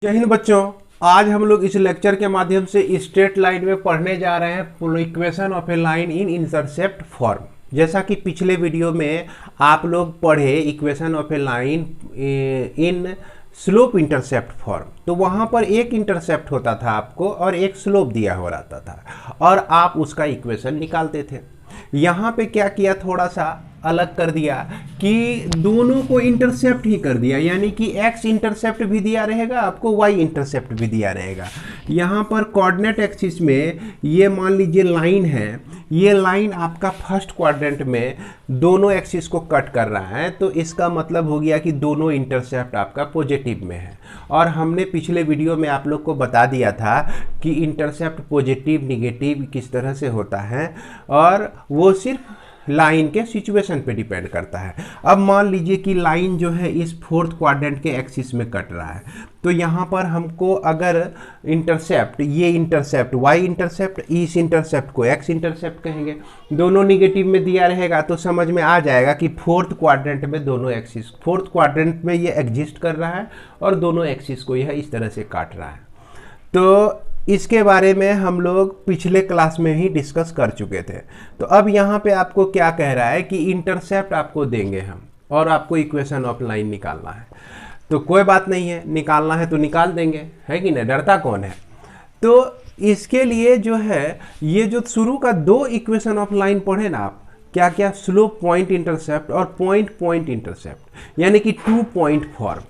जय हिंद बच्चों। आज हम लोग इस लेक्चर के माध्यम से स्ट्रेट लाइन में पढ़ने जा रहे हैं equation of a line in intercept form. जैसा कि पिछले वीडियो में आप लोग पढ़े equation of a line in slope intercept form, तो वहाँ पर एक इंटरसेप्ट होता था आपको और एक स्लोप दिया हो रहता था और आप उसका इक्वेशन निकालते थे। यहाँ पे क्या किया, थोड़ा सा अलग कर दिया कि दोनों को इंटरसेप्ट ही कर दिया, यानी कि x इंटरसेप्ट भी दिया रहेगा आपको, y इंटरसेप्ट भी दिया रहेगा। यहाँ पर कोऑर्डिनेट एक्सिस में ये मान लीजिए लाइन है, ये लाइन आपका फर्स्ट क्वाड्रेंट में दोनों एक्सिस को कट कर रहा है, तो इसका मतलब हो गया कि दोनों इंटरसेप्ट आपका पॉजिटिव में है। और हमने पिछले वीडियो में आप लोग को बता दिया था कि इंटरसेप्ट पॉजिटिव निगेटिव किस तरह से होता है और वो सिर्फ लाइन के सिचुएशन पे डिपेंड करता है। अब मान लीजिए कि लाइन जो है इस फोर्थ क्वाड्रेंट के एक्सिस में कट रहा है, तो यहाँ पर हमको अगर इंटरसेप्ट, ये इंटरसेप्ट y इंटरसेप्ट, इस इंटरसेप्ट को x इंटरसेप्ट कहेंगे, दोनों निगेटिव में दिया रहेगा तो समझ में आ जाएगा कि फोर्थ क्वाड्रेंट में दोनों एक्सिस, फोर्थ क्वाड्रेंट में ये एग्जिस्ट कर रहा है और दोनों एक्सिस को यह इस तरह से काट रहा है। तो इसके बारे में हम लोग पिछले क्लास में ही डिस्कस कर चुके थे। तो अब यहाँ पे आपको क्या कह रहा है कि इंटरसेप्ट आपको देंगे हम और आपको इक्वेशन ऑफ लाइन निकालना है। तो कोई बात नहीं है, निकालना है तो निकाल देंगे, है कि नहीं, डरता कौन है। तो इसके लिए जो है ये जो शुरू का दो इक्वेशन ऑफ लाइन पढ़े ना आप, क्या क्या, स्लोप पॉइंट इंटरसेप्ट और पॉइंट पॉइंट इंटरसेप्ट, यानी कि 2 पॉइंट फॉर्म।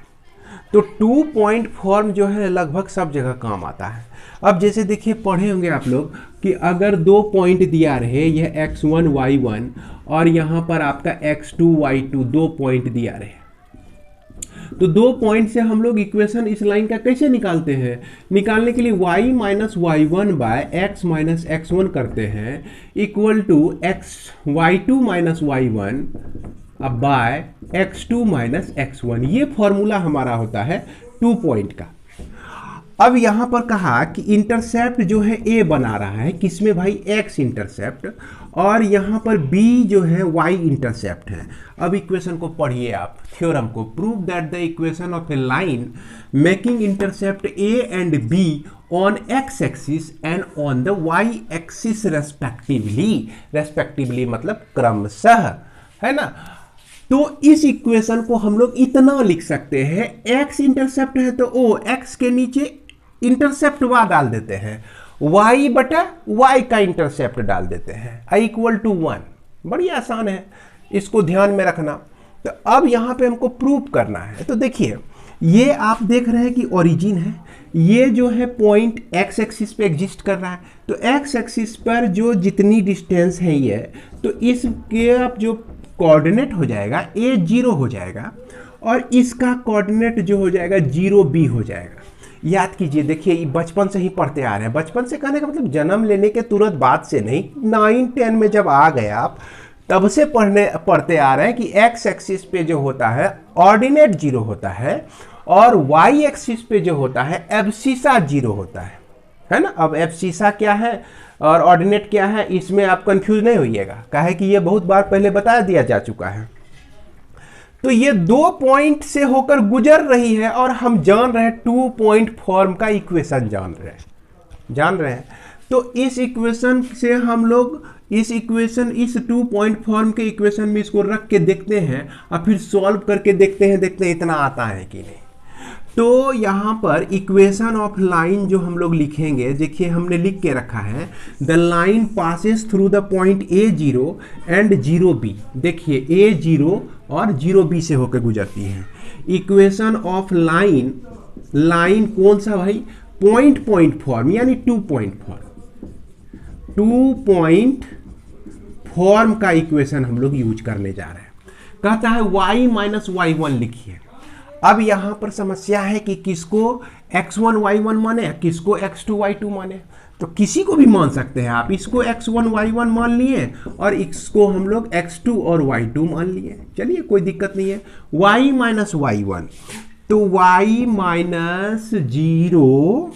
तो 2 पॉइंट फॉर्म जो है लगभग सब जगह काम आता है। अब जैसे देखिए पढ़े होंगे आप लोग कि अगर 2 पॉइंट दिया रहे, यह x1 y1 और यहाँ पर आपका x2 y2, 2 पॉइंट दिया रहे, तो 2 पॉइंट से हम लोग इक्वेशन इस लाइन का कैसे निकालते हैं। निकालने के लिए y minus y1 by x minus x1 करते हैं equal to y2 minus y1 अब बाय x2 माइनस x1। ये फॉर्मूला हमारा होता है 2 पॉइंट का। अब यहाँ पर कहा कि इंटरसेप्ट जो है a बना रहा है, किसमें भाई, x इंटरसेप्ट, और यहाँ पर b जो है y इंटरसेप्ट है। अब इक्वेशन को पढ़िए आप, थ्योरम को, prove that the equation of a line making intercept a and b on x axis and on the y axis respectively, respectively मतलब क्रमशः, है ना। तो इस इक्वेशन को हम लोग इतना लिख सकते हैं, x इंटरसेप्ट है तो o, x के नीचे इंटरसेप्ट y डाल देते हैं, y बटा y का इंटरसेप्ट डाल देते हैं, i इक्वल टू 1। बड़ी आसान है, इसको ध्यान में रखना। तो अब यहाँ पे हमको प्रूव करना है। तो देखिए ये आप देख रहे हैं कि ओरिजिन है, ये जो है पॉइंट x एक्सिस पे एग्जिस्ट कर रहा है, तो x एक्सिस पर जो जितनी डिस्टेंस है ये, तो इसके आप जो कोऑर्डिनेट हो जाएगा a 0 हो जाएगा और इसका कोऑर्डिनेट जो हो जाएगा 0b हो जाएगा। याद कीजिए, देखिए बचपन से ही पढ़ते आ रहे हैं, बचपन से कहने का मतलब जन्म लेने के तुरंत बाद से नहीं, 9-10 में जब आ गए आप तब से पढ़ते आ रहे हैं कि x एक्सिस पे जो होता है ऑर्डिनेट 0 होता है और y एक्सिस पे जो होता है एब्सिसा 0 होता है ना। अब एब्सिसा क्या है और ऑर्डिनेट क्या है, इसमें आप कंफ्यूज नहीं होइएगा, काहे कि ये बहुत बार पहले बता दिया जा चुका है। तो ये 2 पॉइंट से होकर गुजर रही है और हम जान रहे हैं 2 पॉइंट फॉर्म का इक्वेशन जान रहे हैं। तो इस इक्वेशन से हम लोग इस 2 पॉइंट फॉर्म के इक्वेशन में इसको रख के देखते हैं और फिर सॉल्व करके देखते हैं इतना आता है कि नहीं। तो यहाँ पर इक्वेशन ऑफ लाइन जो हम लोग लिखेंगे, देखिए हमने लिख के रखा है, the line passes through the point a0 and 0b। देखिए a0 और 0b से होकर गुजरती है। इक्वेशन ऑफ लाइन, लाइन कौन सा भाई, पॉइंट पॉइंट फॉर्म, यानी 2 पॉइंट फॉर्म, 2 पॉइंट फॉर्म का इक्वेशन हम लोग यूज करने जा रहे हैं। कहता है y माइनस y1 लिखिए। अब यहाँ पर समस्या है कि किसको x1 y1 माने, किसको x2 y2 माने। तो किसी को भी मान सकते हैं आप, इसको x1 y1 मान लिए और इसको हम लोग x2 और y2 मान लिए, चलिए कोई दिक्कत नहीं है। y माइनस y1, तो y minus 0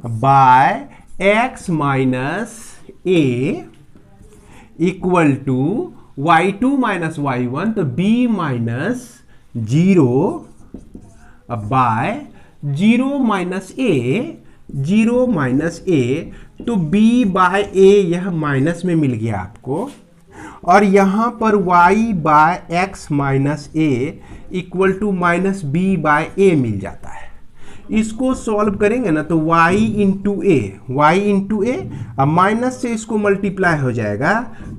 by x minus a equal to y2 minus y1, तो b minus 0 by zero minus a, तो b बाय ए यह माइनस में मिल गया आपको, और यहाँ पर y by x minus A equal to minus b by a मिल जाता है। इसको सॉल्व करेंगे ना तो y इंटू ए, अब माइनस से इसको मल्टीप्लाई हो जाएगा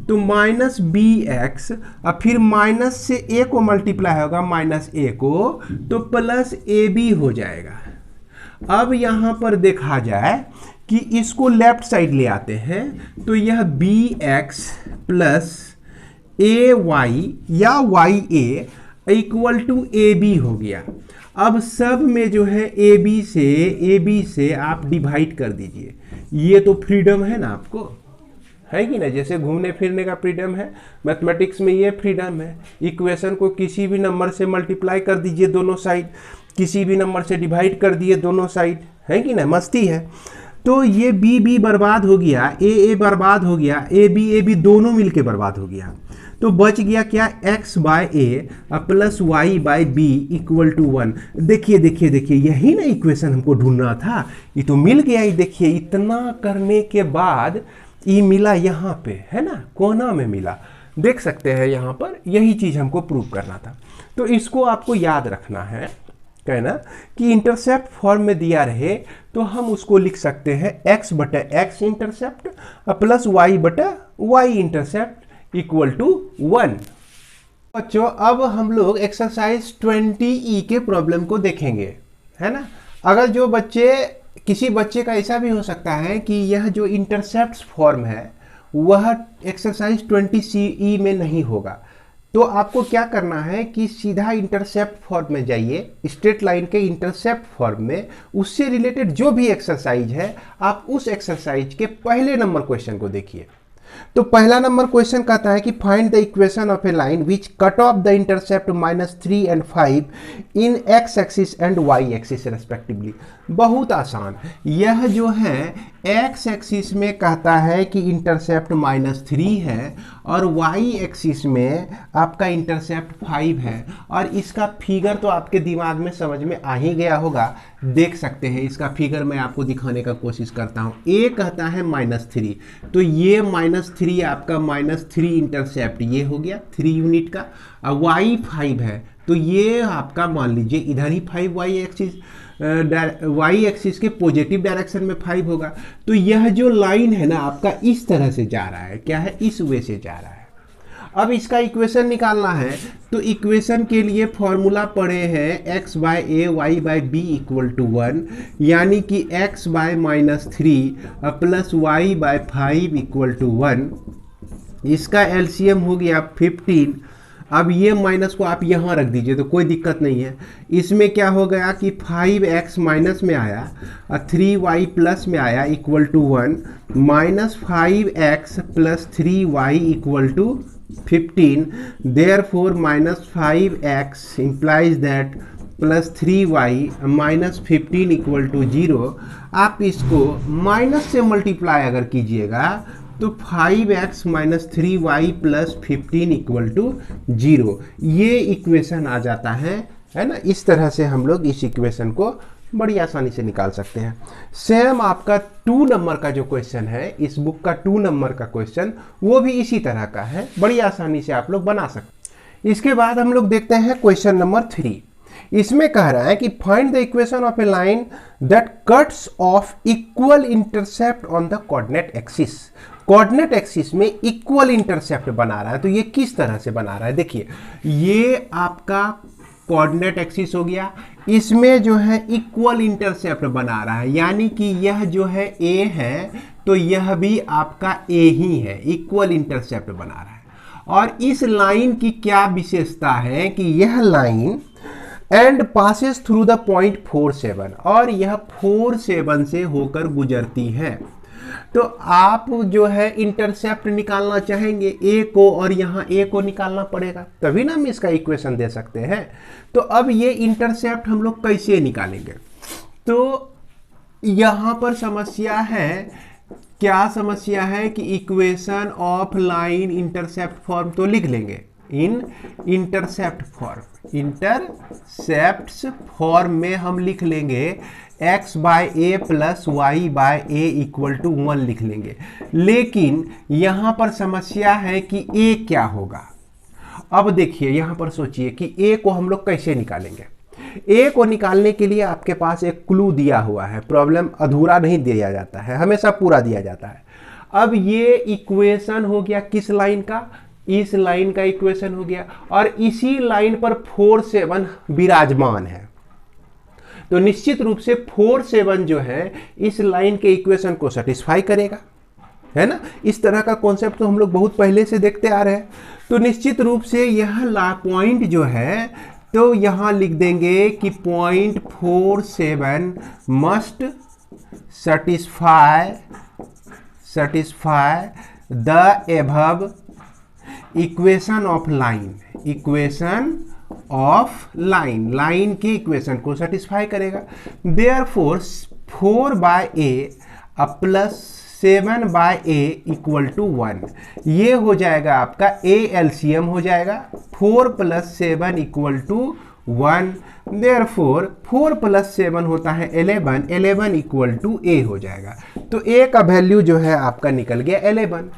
तो माइनस बी एक्स, अब फिर माइनस से ए को मल्टीप्लाई होगा माइनस ए को, तो प्लस ए बी हो जाएगा। अब यहाँ पर देखा जाए कि इसको लेफ्ट साइड ले आते हैं तो यह B X plus A Y या Y A equal to A B हो गया। अब सब में जो है ए बी से आप डिवाइड कर दीजिए। ये तो फ्रीडम है ना आपको, है कि ना, जैसे घूमने फिरने का फ्रीडम है, मैथमेटिक्स में ये फ्रीडम है। इक्वेशन को किसी भी नंबर से मल्टीप्लाई कर दीजिए दोनों साइड, किसी भी नंबर से डिवाइड कर दिए दोनों साइड, है कि ना, मस्ती है। तो ये बी बर्बाद हो गया, ए बर्बाद हो गया, ए बी दोनों मिलके बर्बाद हो गया। तो बच गया क्या, x by A plus Y by B equal to 1। देखिए यही ना इक्वेशन हमको ढूंढना था, ये तो मिल गया ही। देखिए इतना करने के बाद ये मिला यहाँ पे, है ना, कोना में मिला, देख सकते हैं यहाँ पर। यही चीज़ हमको प्रूव करना था। तो इसको आपको याद रखना है, कहना कि इंटरसेप्ट फॉर्म में दिया रहे तो हम उसको लिख सकते हैं x बटा x इंटरसेप्ट प्लस y बटा y इंटरसेप्ट इक्वल टू 1। बच्चों अब हम लोग एक्सरसाइज 20E के प्रॉब्लम को देखेंगे, है ना। अगर जो बच्चे, किसी बच्चे का ऐसा भी हो सकता है कि यह जो इंटरसेप्ट फॉर्म है वह एक्सरसाइज 20CE में नहीं होगा, तो आपको क्या करना है कि सीधा इंटरसेप्ट फॉर्म में जाइए, स्ट्रेट लाइन के इंटरसेप्ट फॉर्म में, उससे रिलेटेड जो भी एक्सरसाइज है आप उस एक्सरसाइज के पहले नंबर क्वेश्चन को देखिए। तो पहला नंबर क्वेश्चन कहता है कि find the equation of a line which cut off the intercept -3 and 5 in x axis and y axis respectively. बहुत आसान, यह जो है x एक्सिस में कहता है कि इंटरसेप्ट -3 है और y एक्सिस में आपका इंटरसेप्ट 5 है, और इसका फिगर तो आपके दिमाग में समझ में आ ही गया होगा। देख सकते हैं इसका फिगर मैं आपको दिखाने का कोशिश करता हूँ। a कहता है -3, तो ये -3 आपका -3 इंटरसेप्ट ये हो गया 3 यूनिट का, और y 5 है तो ये आपका मान लीजिए इधर ही 5 y एक्सिस के पॉजिटिव डायरेक्शन में 5 होगा। तो यह जो लाइन है ना आपका इस तरह से जा रहा है, क्या है, इस वे से जा रहा है। अब इसका इक्वेशन निकालना है तो इक्वेशन के लिए फॉर्मूला पढ़े हैं x by A Y by B equal to 1, यानी कि x by -3 plus y by 5 equal to 1। इसका एलसीएम हो गया 15। अब ये माइनस को आप यहाँ रख दीजिए तो कोई दिक्कत नहीं है। इसमें क्या हो गया कि 5x माइनस में आया और 3y प्लस में आया equal to 1, -5x plus 3y equal to 15, therefore -5x implies that plus 3y -15 equal to 0। आप इसको माइनस से मल्टीप्लाई अगर कीजिएगा तो 5x minus 3y plus 15 equal to 0, ये इक्वेशन आ जाता है ना। इस तरह से हम लोग इस इक्वेशन को बड़ी आसानी से निकाल सकते हैं। सेम आपका 2 नंबर का जो क्वेश्चन है, इस बुक का 2 नंबर का क्वेश्चन, वो भी इसी तरह का है, बड़ी आसानी से आप लोग बना सकते हैं। इसके बाद हम लोग देखते हैं क्वेश्चन नंबर 3। इसमें कह रहा है कि find the equation of a line that cuts of equal intercept on the coordinate axis. Coordinate axis में इक्वल इंटरसेप्ट बना रहा है, तो ये किस तरह से बना रहा है, देखिए ये आपका कोऑर्डिनेट एक्सिस हो गया, इसमें जो है इक्वल इंटरसेप्ट बना रहा है, यानी कि यह जो है ए है तो यह भी आपका ए ही है, इक्वल इंटरसेप्ट बना रहा है। और इस लाइन की क्या विशेषता है कि यह line and passes through the point 47, और यह 47 से होकर गुजरती है। तो आप जो है इंटरसेप्ट निकालना चाहेंगे ए को, और यहाँ ए को निकालना पड़ेगा, तभी ना हम इसका इक्वेशन दे सकते हैं। तो अब ये इंटरसेप्ट हम लोग कैसे निकालेंगे, तो यहाँ पर समस्या है, क्या समस्या है कि equation of line intercept form तो लिख लेंगे, in intercept form, intercept form में हम लिख लेंगे x by A plus Y by A equal to 1 लिख लेंगे। लेकिन यहां पर समस्या है कि a क्या होगा। अब देखिए यहां पर सोचिए कि a को हम लोग कैसे निकालेंगे। a को निकालने के लिए आपके पास एक क्लू दिया हुआ है, प्रॉब्लम अधूरा नहीं दिया जाता है, हमेशा पूरा दिया जाता है। अब ये इक्वेशन हो गया किस लाइन का, इस लाइन का इक्वेशन हो गया, और इसी लाइन पर 4 7 विराजमान है। तो निश्चित रूप से 4 7 जो है इस लाइन के इक्वेशन को सेटिस्फाई करेगा, है ना। इस तरह का कॉन्सेप्ट तो हम लोग बहुत पहले से देखते आ रहे हैं। तो निश्चित रूप से यह पॉइंट जो है, तो यहां लिख देंगे कि point 4 7 must satisfy the above equation of line, equation of line, line के इक्वेशन को सेटिस्फाई करेगा। Therefore 4 by A plus 7 by A equal to 1, ये हो जाएगा आपका ए एलसीएम हो जाएगा 4 plus 7 equal to 1। Therefore 4 plus 7 होता है 11, 11 इक्वल टू ए हो जाएगा। तो ए का वैल्यू जो है आपका निकल गया 11।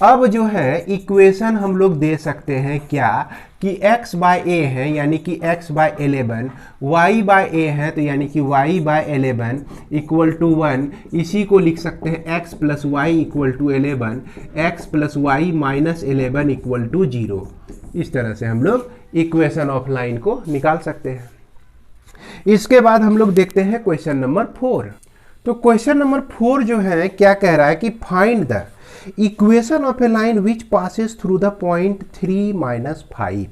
अब जो है इक्वेशन हम लोग दे सकते हैं क्या कि x बाय ए है यानी कि x बाय 11, y बाय ए है तो यानी कि y बाय 11 इक्वल टू 1। इसी को लिख सकते हैं x plus Y equal to 11, x plus Y minus 11 equal to 0। इस तरह से हम लोग इक्वेशन ऑफ लाइन को निकाल सकते हैं। इसके बाद हम लोग देखते हैं क्वेश्चन नंबर 4। तो क्वेश्चन नंबर 4 जो है क्या कह रहा है कि find the equation of a line which passes through the point 3 minus 5।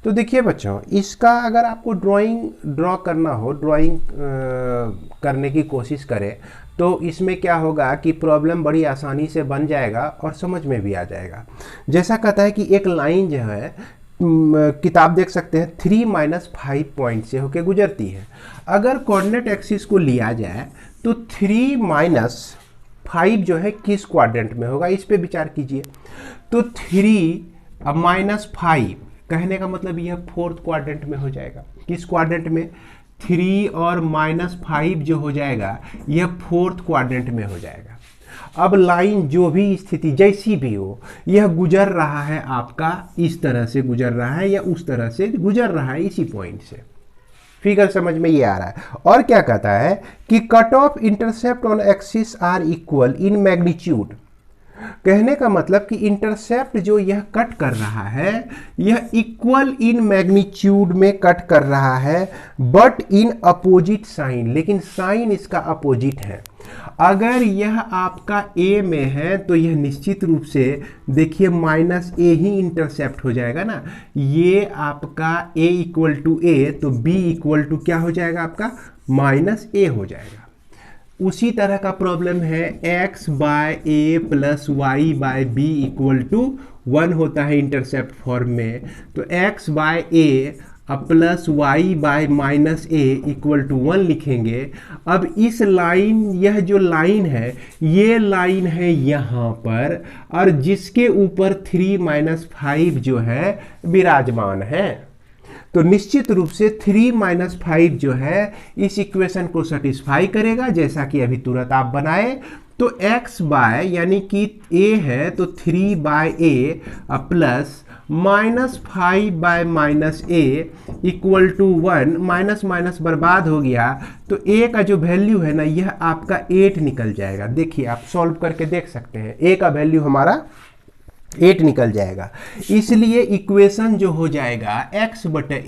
तो देखिए बच्चों, इसका अगर आपको ड्रॉ करना हो, ड्राइंग करने की कोशिश करें तो इसमें क्या होगा कि प्रॉब्लम बड़ी आसानी से बन जाएगा और समझ में भी आ जाएगा। जैसा कहता है कि एक लाइन जो है किताब देख सकते हैं 3 माइनस 5 पॉइंट से होके गुजरती है। अगर कोऑर्डिनेट एक्सिस को लिया जाए तो 3 माइनस 5 जो है किस क्वाड्रेंट में होगा, इस पे विचार कीजिए। तो 3 अब माइनस 5 कहने का मतलब यह 4th क्वाड्रेंट में हो जाएगा। किस क्वाड्रेंट में, 3 और माइनस 5 जो हो जाएगा यह 4th क्वाड्रेंट में हो जाएगा। अब लाइन जो भी स्थिति जैसी भी हो, यह गुजर रहा है आपका इस तरह से गुजर रहा है या उस तरह से गुजर रहा है, इसी पॉइंट से। फिगर समझ में ये आ रहा है। और क्या कहता है कि cut off intercept on axis are equal in magnitude. कहने का मतलब कि इंटरसेप्ट जो यह कट कर रहा है यह इक्वल इन मैग्नीट्यूड में कट कर रहा है, बट इन अपोजिट साइन, लेकिन साइन इसका अपोजिट है। अगर यह आपका ए में है तो यह निश्चित रूप से देखिए माइनस ए ही इंटरसेप्ट हो जाएगा ना। ये आपका ए इक्वल टू ए तो बी इक्वल टू क्या हो जाएगा आपका माइनस ए हो जाएगा। उसी तरह का प्रॉब्लम है x by A plus Y by B equal to 1 होता है इंटरसेप्ट फॉर्म में। तो x by A plus Y by minus A equal to 1 लिखेंगे। अब इस लाइन, यह जो लाइन है ये लाइन है यहाँ पर, और जिसके ऊपर 3 माइनस 5 जो है विराजमान है। तो निश्चित रूप से 3 माइनस 5 जो है इस इक्वेशन को सेटिस्फाई करेगा, जैसा कि अभी तुरंत आप बनाए। तो x बाय यानी कि a है तो 3 by A plus minus 5 by minus A equal to 1। Minus minus बर्बाद हो गया तो a का जो वैल्यू है ना यह आपका 8 निकल जाएगा। देखिए आप सॉल्व करके देख सकते हैं, a का वैल्यू हमारा 8 निकल जाएगा। इसलिए इक्वेशन जो हो जाएगा x बटे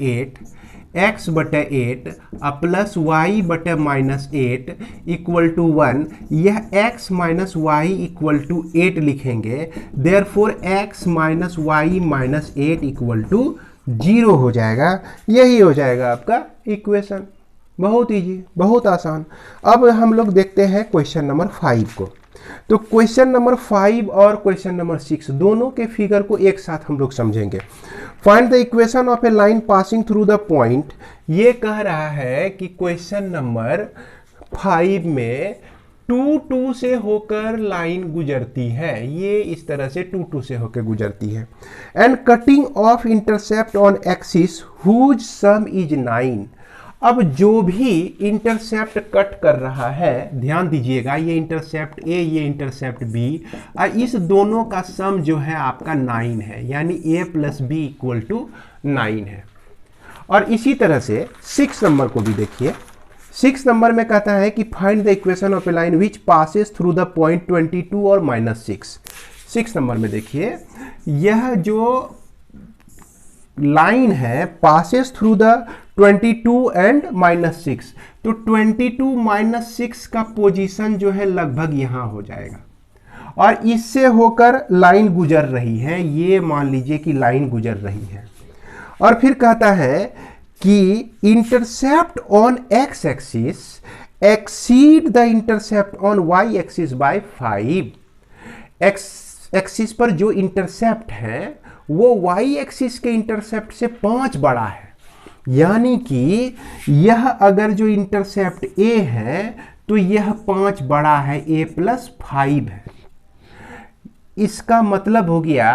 8 प्लस वाई बटे माइनस 8 इक्वल टू 1। यह x minus Y equal to 8 लिखेंगे। Therefore x minus Y minus 8 equal to 0 हो जाएगा। यही हो जाएगा आपका इक्वेशन। बहुत इजी, बहुत आसान। अब हम लोग देखते हैं क्वेश्चन नंबर 5 को। तो क्वेश्चन नंबर 5 और क्वेश्चन नंबर 6 दोनों के फिगर को एक साथ हम लोग समझेंगे। Find the equation of a line passing through the point. ये कह रहा है कि क्वेश्चन नंबर 5 में 2 से होकर लाइन गुजरती है, ये इस तरह से 2 से होकर गुजरती है। And cutting off intercept on axis whose sum is 9। अब जो भी इंटरसेप्ट कट कर रहा है, ध्यान दीजिएगा, ये इंटरसेप्ट ए, ये इंटरसेप्ट बी, इस दोनों का सम जो है आपका 9 है, यानी a plus B equal to 9 है। और इसी तरह से 6 नंबर को भी देखिए। 6 नंबर में कहता है कि find the equation of a line which passes through the point 22 और -6। 6 नंबर में देखिए, यह जो लाइन है पासेस थ्रू द 22 एंड -6, तो 22 -6 का पोजीशन जो है लगभग यहां हो जाएगा, और इससे होकर लाइन गुजर रही है, ये मान लीजिए कि लाइन गुजर रही है। और फिर कहता है कि intercept on x axis exceed the intercept on y axis by 5। x axis पर जो इंटरसेप्ट है वो y एक्सिस के इंटरसेप्ट से 5 बड़ा है, यानी कि यह अगर जो इंटरसेप्ट a है तो यह 5 बड़ा है, a प्लस 5 है। इसका मतलब हो गया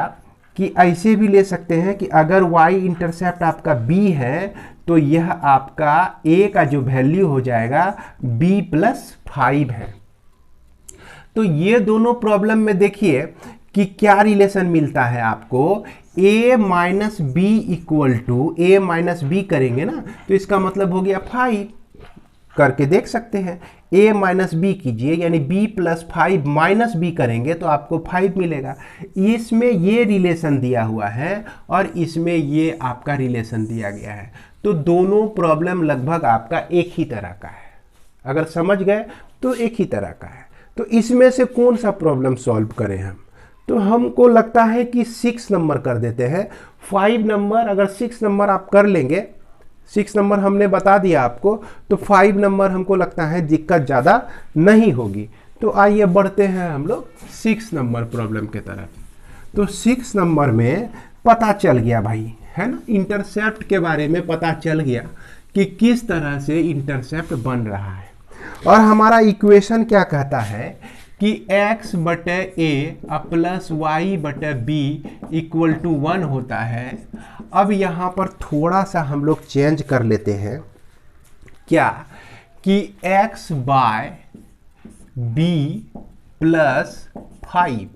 कि ऐसे भी ले सकते हैं कि अगर y इंटरसेप्ट आपका b है तो यह आपका a का जो वैल्यू हो जाएगा b प्लस 5 है। तो ये दोनों प्रॉब्लम में देखिए कि क्या रिलेशन मिलता है आपको, a minus B equal to, a minus B करेंगे ना तो इसका मतलब हो गया 5, करके देख सकते हैं। a माइनस बी कीजिए, यानी b प्लस 5 माइनस बी करेंगे तो आपको 5 मिलेगा। इसमें ये रिलेशन दिया हुआ है और इसमें ये आपका रिलेशन दिया गया है, तो दोनों प्रॉब्लम लगभग आपका एक ही तरह का है। अगर समझ गए तो एक ही तरह का है। तो इसमें से कौन सा प्रॉब्लम सॉल्व करें हम, तो हमको लगता है कि 6 नंबर कर देते हैं। 5 नंबर, अगर 6 नंबर आप कर लेंगे, 6 नंबर हमने बता दिया आपको, तो 5 नंबर हमको लगता है दिक्कत ज़्यादा नहीं होगी। तो आइए बढ़ते हैं हम लोग 6 नंबर प्रॉब्लम के तरफ। तो 6 नंबर में पता चल गया भाई, है ना, इंटरसेप्ट के बारे में पता चल गया कि किस तरह से इंटरसेप्ट बन रहा है। और हमारा इक्वेशन क्या कहता है कि x बटे a प्लस वाई बटे बी इक्वल टू 1 होता है। अब यहाँ पर थोड़ा सा हम लोग चेंज कर लेते हैं, क्या कि x बाय बी प्लस 5,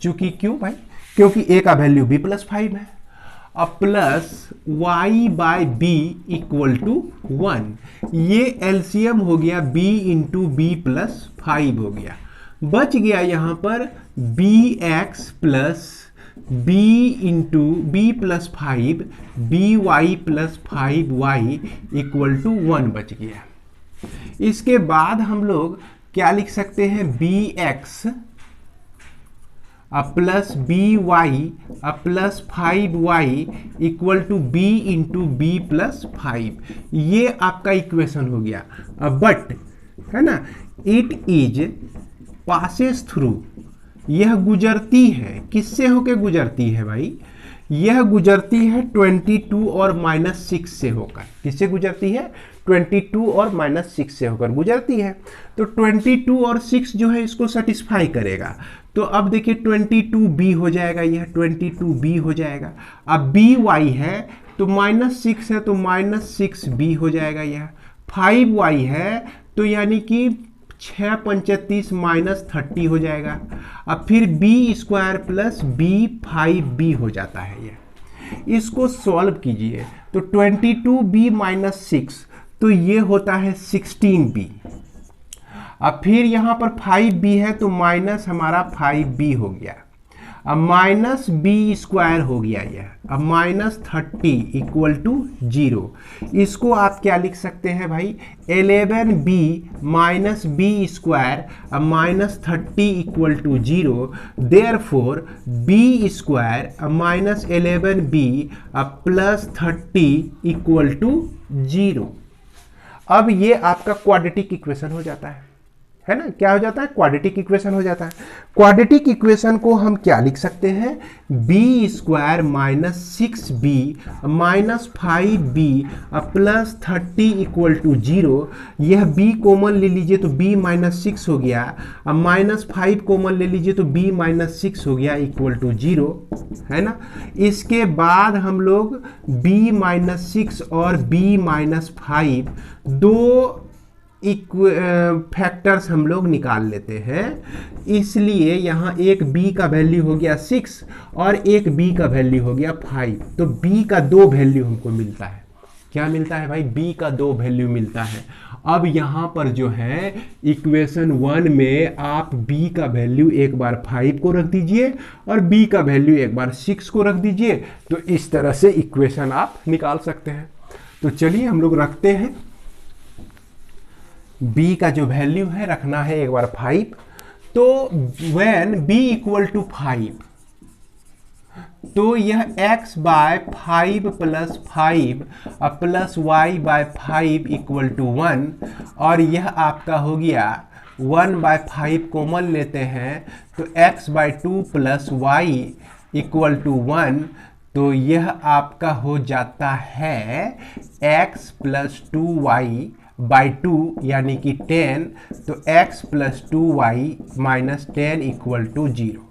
चूंकि क्यों भाई, क्योंकि a का वैल्यू b प्लस 5 है, अब plus y by B equal to 1। ये एलसीएम हो गया b इंटू बी प्लस 5 हो गया, बच गया यहाँ पर bx plus b into B plus 5 by plus 5y equal to 1 बच गया। इसके बाद हम लोग क्या लिख सकते हैं, bx plus by plus 5y equal to b into B plus 5, ये आपका इक्वेशन हो गया। बट है ना, इट इज पासेस थ्रू, यह गुजरती है, किससे होके गुजरती है भाई, यह गुजरती है 22 और -6 से होकर। किससे गुजरती है, 22 और -6 से होकर गुजरती है। तो 22 और 6 जो है इसको सेटिस्फाई करेगा। तो अब देखिए 22b हो जाएगा, यह 22b हो जाएगा। अब by है तो -6 है तो -6b हो जाएगा। यह 5y है तो यानी कि 6 पंचे 30 -30 हो जाएगा। अब फिर b² प्लस b5b हो जाता है। यह इसको सॉल्व कीजिए तो 22b - 6 तो ये होता है 16b। अब फिर यहाँ पर 5b है तो माइनस हमारा 5b हो गया। अब माइनस b² हो गया यह, अब -30 इक्वल टू 0। इसको आप क्या लिख सकते हैं भाई, 11b माइनस b² अब -30 equal to 0, therefore b² minus 11b अब प्लस 30 इक्वल टू 0। अब ये आपका क्वाड्रेटिक इक्वेशन हो जाता है है ना, क्या हो जाता है, क्वाड्रेटिक इक्वेशन हो जाता है। क्वाड्रेटिक इक्वेशन को हम क्या लिख सकते हैं, B square minus 6b minus 5b plus 30 equal to 0। यह b कॉमन ले लीजिए तो b माइनस 6 हो गया, अब माइनस 5 कॉमन ले लीजिए तो b माइनस 6 हो गया इक्वल टू 0, है ना। इसके बाद हम लोग b माइनस 6 और b माइनस 5 दो फैक्टर्स हम लोग निकाल लेते हैं। इसलिए यहाँ एक b का वैल्यू हो गया 6 और एक b का वैल्यू हो गया 5, तो b का 2 वैल्यू हमको मिलता है। क्या मिलता है भाई, b का 2 वैल्यू मिलता है। अब यहाँ पर जो है इक्वेशन 1 में आप b का वैल्यू एक बार 5 को रख दीजिए और b का वैल्यू एक बार 6 को रख दीजिए, तो इस तरह से इक्वेशन आप निकाल सकते हैं। तो चलिए हम लोग रखते हैं, b का जो वैल्यू है रखना है एक बार 5, तो when b इक्वल टू 5 तो यह x by 5 plus 5 plus y by 5 equal to 1, और यह आपका हो गया 1 बाय 5 कॉमन लेते हैं तो x by 2 plus y equal to 1, तो यह आपका हो जाता है x प्लस 2y बाई 2 यानी कि 10, तो x plus 2y minus 10 equal to 0।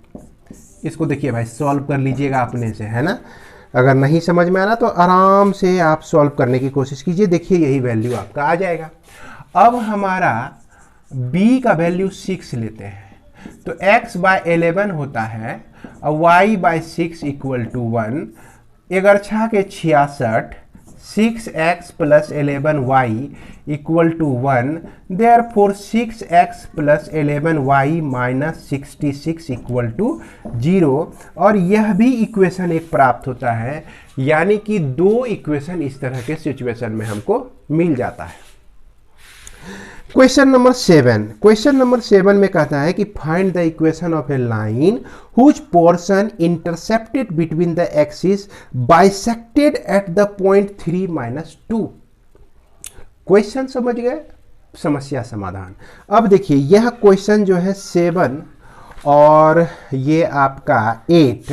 इसको देखिए भाई सॉल्व कर लीजिएगा अपने से, है ना। अगर नहीं समझ में आ रहा तो आराम से आप सॉल्व करने की कोशिश कीजिए, देखिए यही वैल्यू आपका आ जाएगा। अब हमारा b का वैल्यू 6 लेते हैं, तो x बाय 11 होता है और y बाय 6 इक्वल टू 1, 11 के 66, 6x plus 11y equal to 1, therefore 6x plus 11y minus 66 equal to 0, और यह भी इक्वेशन एक प्राप्त होता है, यानी कि दो इक्वेशन इस तरह के सिचुएशन में हमको मिल जाता है। क्वेश्चन नंबर 7, क्वेश्चन नंबर 7 में कहता है कि find the equation of a line whose portion intercepted between the axis bisected at the point 3 minus 2। Question समझ गए, समस्या समाधान। अब देखिए यह क्वेश्चन जो है 7 और ये आपका 8,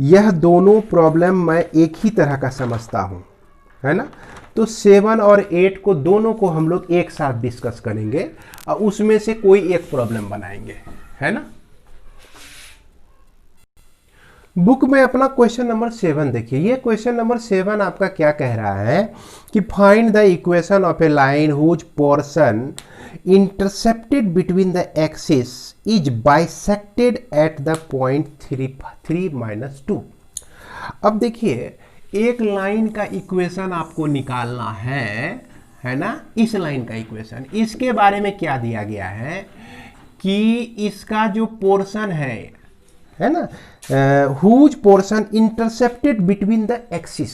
यह दोनों प्रॉब्लम मैं एक ही तरह का समझता हूं, है ना। तो 7 और 8 को दोनों को हम लोग एक साथ डिस्कस करेंगे और उसमें से कोई एक प्रॉब्लम बनाएंगे, है ना। बुक में अपना क्वेश्चन नंबर 7 देखिए, ये क्वेश्चन नंबर 7 आपका क्या कह रहा है कि find the equation of a line whose portion intercepted between the axis is bisected at the point 3 minus 2। अब देखिए एक लाइन का इक्वेशन आपको निकालना है ना, इस लाइन का इक्वेशन, इसके बारे में क्या दिया गया है कि इसका जो पोर्शन है ना, whose portion intercepted between the axis,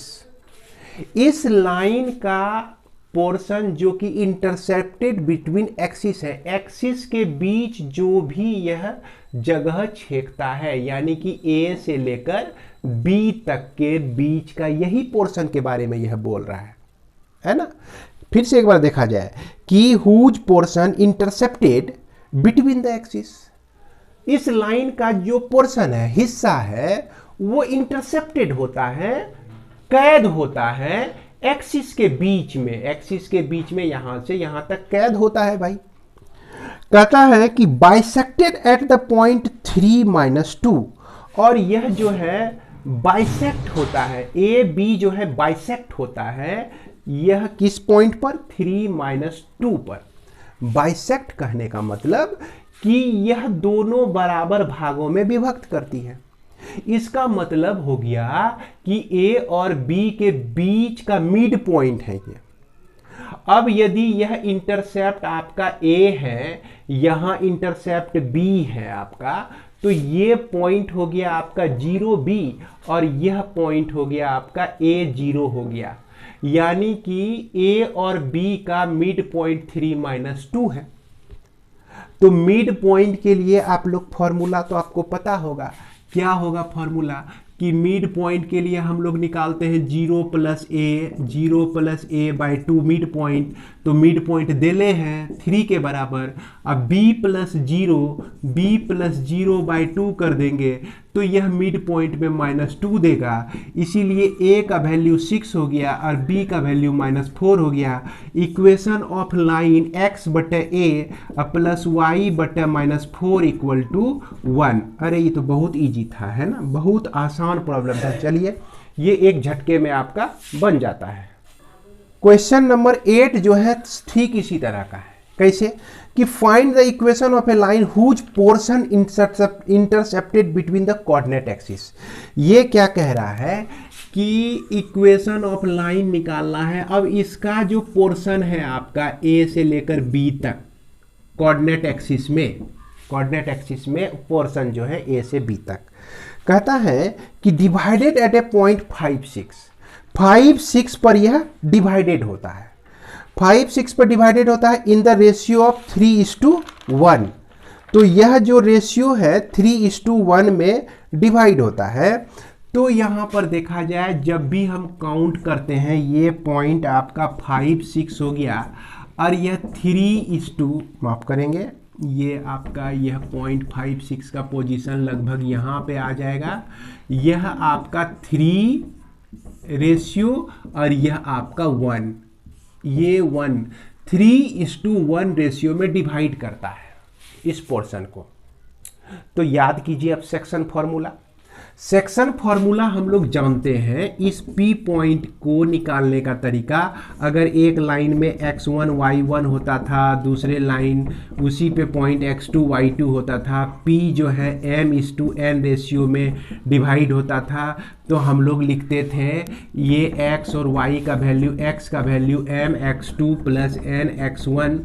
इस लाइन का पोर्शन जो कि इंटरसेप्टेड बिटवीन एक्सिस है, एक्सिस के बीच जो भी यह जगह छेदता है, यानी कि ए से लेकर बी तक के बीच का यही पोर्शन के बारे में यह बोल रहा है ना। फिर से एक बार देखा जाए कि whose portion intercepted between the axis, इस लाइन का जो पोर्शन है, हिस्सा है, वो इंटरसेप्टेड होता है, कैद होता है एक्सिस के बीच में, एक्सिस के बीच में यहां से यहां तक कैद होता है भाई। कहता है कि bisected at the point 3 minus 2, और यह जो है बाइसेक्ट होता है, ए बी जो है बाइसेक्ट होता है, यह किस पॉइंट पर, 3 माइनस 2 पर। बाइसेक्ट कहने का मतलब कि यह दोनों बराबर भागों में विभक्त करती है। इसका मतलब हो गया कि ए और बी के बीच का मिड पॉइंट है ये। अब यदि यह इंटरसेप्ट आपका ए है, यहां इंटरसेप्ट बी है आपका, तो ये पॉइंट हो गया आपका 0B और यह पॉइंट हो गया आपका A0 हो गया, यानी कि A और B का मिड पॉइंट 3 माइनस 2 है। तो मिड पॉइंट के लिए आप लोग फॉर्मूला तो आपको पता होगा, क्या होगा फॉर्मूला कि मिड पॉइंट के लिए हम लोग निकालते हैं 0 + a बाई 2 मिड पॉइंट, तो मिड पॉइंट देले हैं 3 के बराबर। अब b + 0 बाई 2 कर देंगे तो यह मिड पॉइंट में -2 देगा, इसीलिए a का वैल्यू 6 हो गया और b का वैल्यू -4 हो गया। इक्वेशन ऑफ लाइन x बटे a प्लस y बटे -4 = 1। अरे ये तो बहुत इजी था, है ना, बहुत आसान प्रॉब्लम था। चलिए ये एक झटके में आपका बन जाता है। क्वेश्चन नंबर 8 जो है ठीक इसी तरह का है। कैसे कि find the equation of a line whose portion intercepted between the coordinate axis. ये क्या कह रहा है कि इक्वेशन ऑफ लाइन निकालना है। अब इसका जो पोर्शन है आपका a से लेकर b तक कोऑर्डिनेट एक्सिस में पोर्शन जो है a से b तक, कहता है कि डिवाइडेड एट ए पॉइंट 5, 6 पर यह डिवाइडेड होता है, 5, 6 पर डिवाइडेड होता है इन द रेशियो ऑफ 3:1। तो यह जो रेशियो है 3:1 में डिवाइड होता है। तो यहाँ पर देखा जाए जब भी हम काउंट करते हैं ये पॉइंट आपका 5, 6 हो गया और यह 3:, माफ करेंगे, ये आपका यह 0.56 का पोजीशन लगभग यहाँ पे आ जाएगा। यह आपका 3 रेशियो और यह आपका 1, ये 1 3:1 रेशियो में डिवाइड करता है इस पोर्शन को। तो याद कीजिए अब सेक्शन फार्मूला हम लोग जानते हैं। इस P पॉइंट को निकालने का तरीका, अगर एक लाइन में x1 y1 होता था, दूसरे लाइन उसी पे पॉइंट x2 y2 होता था, P जो है m:n रेशियो में डिवाइड होता था, तो हम लोग लिखते थे ये x और y का वैल्यू, x का value mx2 + nx1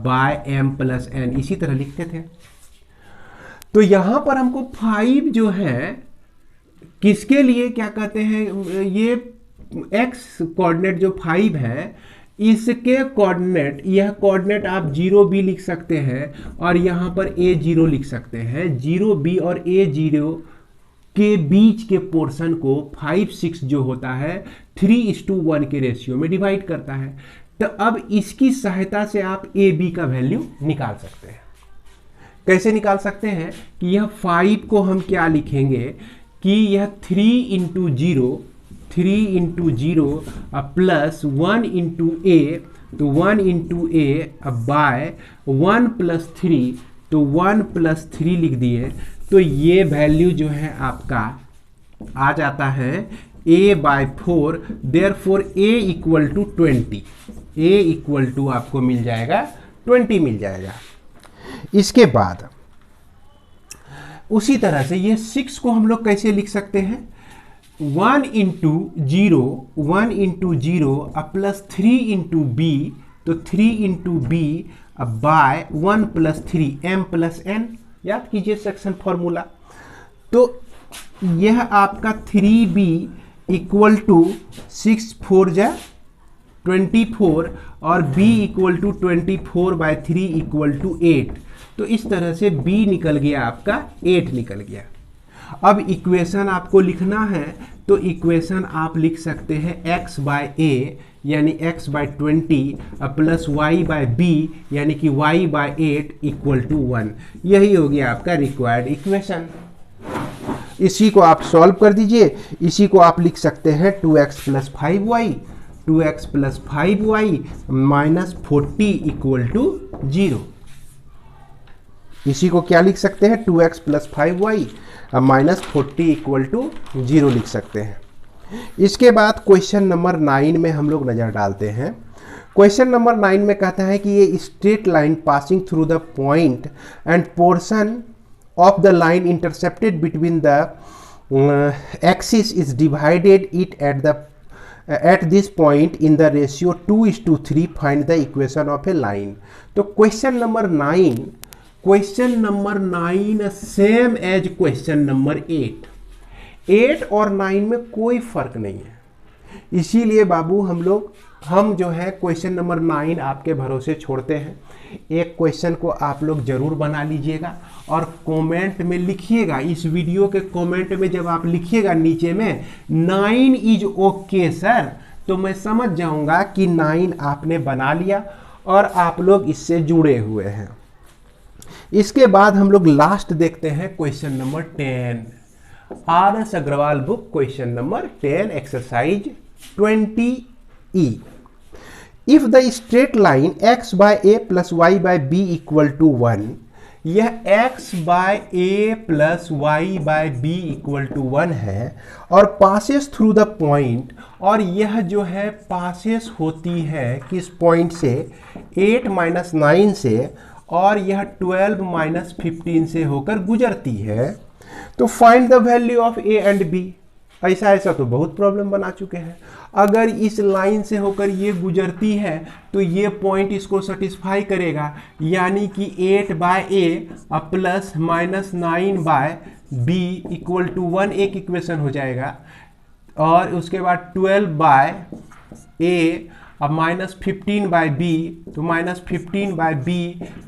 by m + n, इसी तरह लिखते थे। तो यहाँ पर हमको 5 जो है किसके लिए क्या कहते हैं, ये x कोऑर्डिनेट जो 5 है इसके कोऑर्डिनेट, यह कोऑर्डिनेट आप 0b लिख सकते हैं और यहाँ पर a0 लिख सकते हैं। 0b और a0 के बीच के पोर्शन को 5, 6 जो होता है 3:1 के रेशियो में डिवाइड करता है। तो अब इसकी सहायता से आप ab का वैल्यू निकाल सकते हैं। कैसे निकाल सकते हैं कि यह 5 को हम क्या लिखेंगे कि यह 3 × 0 प्लस 1 × a, तो 1 × a बाय 1 + 3, तो 1 + 3 लिख दिए। तो ये वैल्यू जो है आपका आ जाता है a/4, देयरफॉर a = 20, a = आपको मिल जाएगा 20 मिल जाएगा। इसके बाद उसी तरह से ये 6 को हम लोग कैसे लिख सकते हैं, 1 × 0 प्लस 3 × b, तो 3 × b बाय 1 + 3 m + n। याद कीजिए सेक्शन फार्मूला। तो यह आपका 3b = 6 4 जा 24 और b = 24/3 = 8। तो इस तरह से b निकल गया आपका 8 निकल गया। अब इक्वेशन आपको लिखना है तो इक्वेशन आप लिख सकते हैं x/a यानी x/20 प्लस y/b यानी कि y/8 = 1। यही हो गया आपका रिक्वायर्ड इक्वेशन। इसी को आप सॉल्व कर दीजिए। इसी को आप लिख सकते हैं 2x + 5y, 2x + 5y -40 = 0। इसी को क्या लिख सकते हैं, 2x + 5y -40 = 0 लिख सकते हैं। इसके बाद क्वेश्चन नंबर 9 में हम लोग नज़र डालते हैं। क्वेश्चन नंबर 9 में कहता है कि ये straight line passing through the point and portion of the line intercepted between the axis is divided it at this point in the ratio 2:3। Find the equation of a line. तो question number 9 same as question number 8 और 9 में कोई फर्क नहीं है। इसीलिए बाबू हम लोग हम जो है क्वेश्चन नंबर 9 आपके भरोसे छोड़ते हैं। एक क्वेश्चन को आप लोग जरूर बना लीजिएगा और कमेंट में लिखिएगा। इस वीडियो के कमेंट में जब आप लिखिएगा नीचे में 9 इज ओके सर, तो मैं समझ जाऊंगा कि 9 आपने बना लिया और आप लोग इससे जुड़े हुए हैं। इसके बाद हम लोग लास्ट देखते हैं question number 10, R S. Agarwal book, question number 10, exercise 20E। If the straight line x by a plus y by b equal to 1, यह x by a plus y by b equal to 1 है और passes through the point, और यह जो है passes होती है किस पॉइंट से, 8 माइनस 9 से, और यह 12 माइनस 15 से होकर गुजरती है, तो find the value of a and b। ऐसा तो बहुत प्रॉब्लम बना चुके हैं। अगर इस लाइन से होकर ये गुजरती है तो ये पॉइंट इसको सेटिस्फाई करेगा, यानी कि 8 by a plus minus 9 by b equal to 1 एक इक्वेशन हो जाएगा, और उसके बाद 12 बाय a अब माइनस 15 बाय b, तो minus 15 by b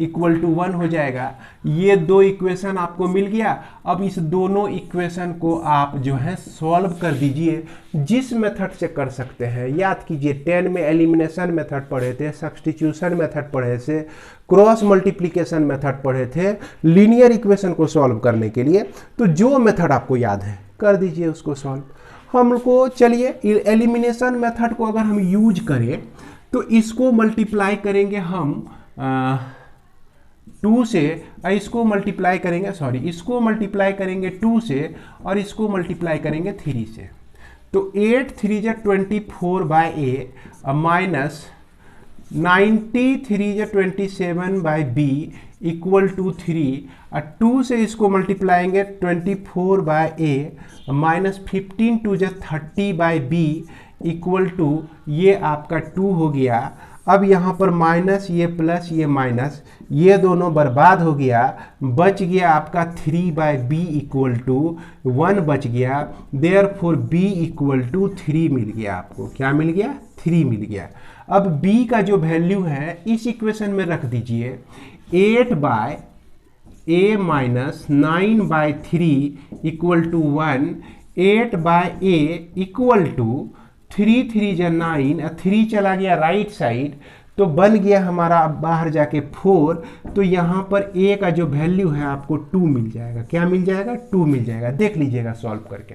equal to 1 हो जाएगा। ये दो इक्वेशन आपको मिल गया। अब इस दोनों इक्वेशन को आप जो है सॉल्व कर दीजिए। जिस मेथड से कर सकते हैं, याद कीजिए 10 में एलिमिनेशन मेथड पढ़े थे, सब्स्टिट्यूशन मेथड पढ़े थे, क्रॉस मल्टीप्लिकेशन मेथड पढ़े थे लीनियर इक्वेशन को सॉल्व करने के लिए। तो जो मेथड आपको याद है कर दीजिए उसको सॉल्व। हमको चलिए एलिमिनेशन मेथड को अगर हम यूज करें तो इसको मल्टीप्लाई करेंगे हम 2 से, इसको मल्टीप्लाई करेंगे, सॉरी इसको मल्टीप्लाई करेंगे 2 से और इसको मल्टीप्लाई करेंगे 3 से। तो 8 3 जा 24 बाय a माइनस 93 जा 27 बाय b इक्वल टू 3, और 2 से इसको मल्टीप्लाएंगे 24 बाय a माइनस 15 2 जा 30 बाय b इक्वल टू, ये आपका 2 हो गया। अब यहाँ पर माइनस, ये प्लस, ये माइनस, ये दोनों बर्बाद हो गया, बच गया आपका 3 बाय b इक्वल टू 1 बच गया। देयरफॉर b इक्वल टू 3 मिल गया। आपको क्या मिल गया? 3 मिल गया। अब b का जो वैल्यू है इस इक्वेशन में रख दीजिए, 8 by a minus 9 by 3 equal to 1, 8 by a equal to 3 3 जा 9, 3 चला गया राइट साइड, तो बन गया हमारा बाहर जाके 4। तो यहाँ पर a का जो वैल्यू है आपको 2 मिल जाएगा। क्या मिल जाएगा? 2 मिल जाएगा। देख लीजिएगा सॉल्व करके।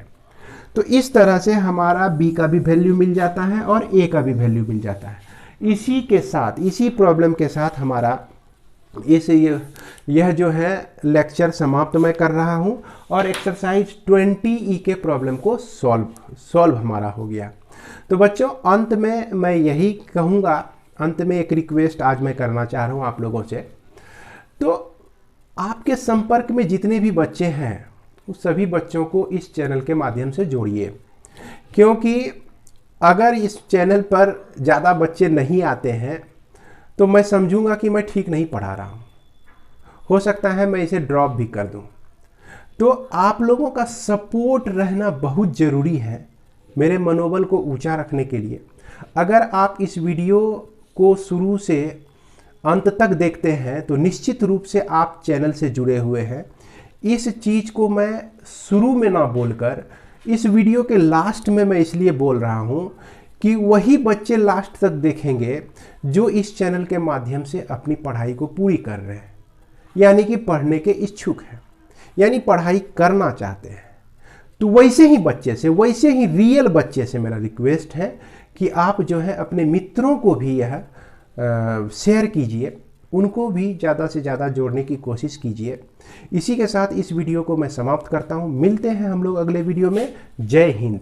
तो इस तरह से हमारा b का भी वैल्यू मिल जाता है और a का भी वैल्यू मिल जाता है। इसी के साथ, इसी प्रॉब्लम के साथ हमारा यह जो है लेक्चर समाप्त मैं कर रहा हूं, और एक्सरसाइज 20E के प्रॉब्लम को सॉल्व हमारा हो गया। तो बच्चों अंत में मैं यही कहूँगा, अंत में एक रिक्वेस्ट आज मैं करना चाह रहा हूँ आप लोगों से। तो आपके संपर्क में जितने भी बच्चे हैं उस सभी बच्चों को इस चैनल के माध्यम से जोड़िए, क्योंकि अगर इस चैनल पर ज़्यादा बच्चे नहीं आते हैं तो मैं समझूंगा कि मैं ठीक नहीं पढ़ा रहा हूँ। हो सकता है मैं इसे ड्रॉप भी कर दूँ। तो आप लोगों का सपोर्ट रहना बहुत ज़रूरी है मेरे मनोबल को ऊंचा रखने के लिए। अगर आप इस वीडियो को शुरू से अंत तक देखते हैं तो निश्चित रूप से आप चैनल से जुड़े हुए हैं। इस चीज़ को मैं शुरू में ना बोलकर इस वीडियो के लास्ट में मैं इसलिए बोल रहा हूँ कि वही बच्चे लास्ट तक देखेंगे जो इस चैनल के माध्यम से अपनी पढ़ाई को पूरी कर रहे हैं, यानी कि पढ़ने के इच्छुक हैं, यानी पढ़ाई करना चाहते हैं। तो वैसे ही बच्चे से, वैसे ही रियल बच्चे से मेरा रिक्वेस्ट है कि आप जो है अपने मित्रों को भी यह शेयर कीजिए, उनको भी ज़्यादा से ज़्यादा जोड़ने की कोशिश कीजिए। इसी के साथ इस वीडियो को मैं समाप्त करता हूँ। मिलते हैं हम लोग अगले वीडियो में। जय हिंद।